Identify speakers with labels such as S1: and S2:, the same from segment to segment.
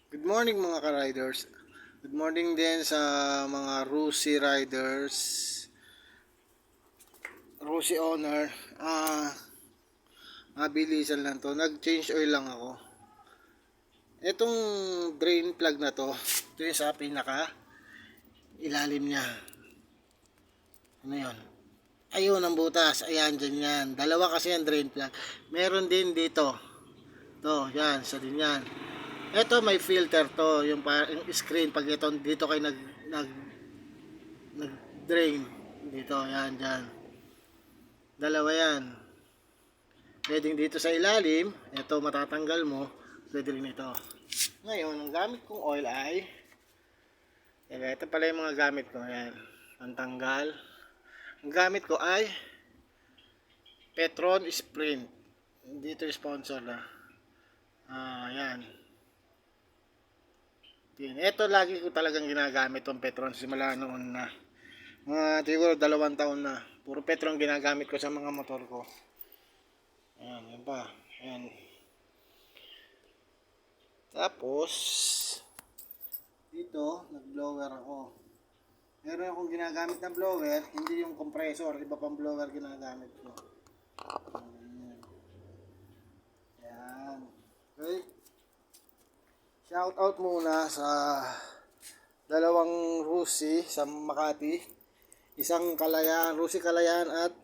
S1: Good morning mga ka-riders. Good morning din sa mga Rusi riders, Rusi owner. Mabilisan lang to. Nag-change oil lang ako. Etong drain plug na to, ito yung sa pinaka ilalim niya. Ano yun? Ayun ang butas. Ayan, dyan yan. Dalawa kasi ang drain plug. Meron din dito. To, yan. Sa din yan. Ito may filter to. Yung screen. Pag ito, dito kayo nag-drain. Dito, yan, dyan. Dalawa yan. Pwedeng dito sa ilalim. Ito matatanggal mo. Pwede rin ito. Ngayon, ang gamit kong oil ay ito pala yung mga gamit ko. Ayan. Pantanggal. Ang gamit ko ay Petron Sprint. Dito yung sponsor na. Ayan. Ito lagi ko talagang ginagamit tong Petron. Simula noon na. Siguro 2 taon na. Puro Petron ginagamit ko sa mga motor ko. Ayan, yan pa. Ayan. Tapos, dito, nag-blower ako. Meron akong ginagamit na blower, hindi yung compressor. Iba pang blower ginagamit ko. Ayan. Ayan. Okay. Shout out muna sa dalawang Rusi sa Makati. Isang Kalayaan, Rusi Kalayaan at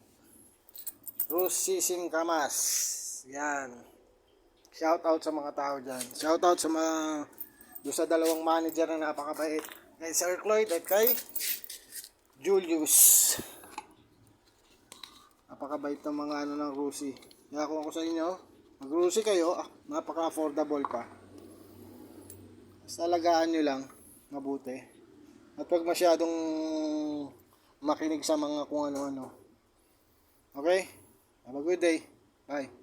S1: Rusi Singkamas. Yan. Shout out sa mga tao dyan. Shout out sa mga doon sa dalawang manager na napakabait. Kay Sir Cloyd at kay Julius. Napakabait ng mga ng Rusi. Kaya kung ako sa inyo, mag-Rusi kayo, napaka-affordable pa. Basta alagaan nyo lang, mabuti. At huwag masyadong makinig sa mga kung ano-ano. Okay? Have a good day. Bye.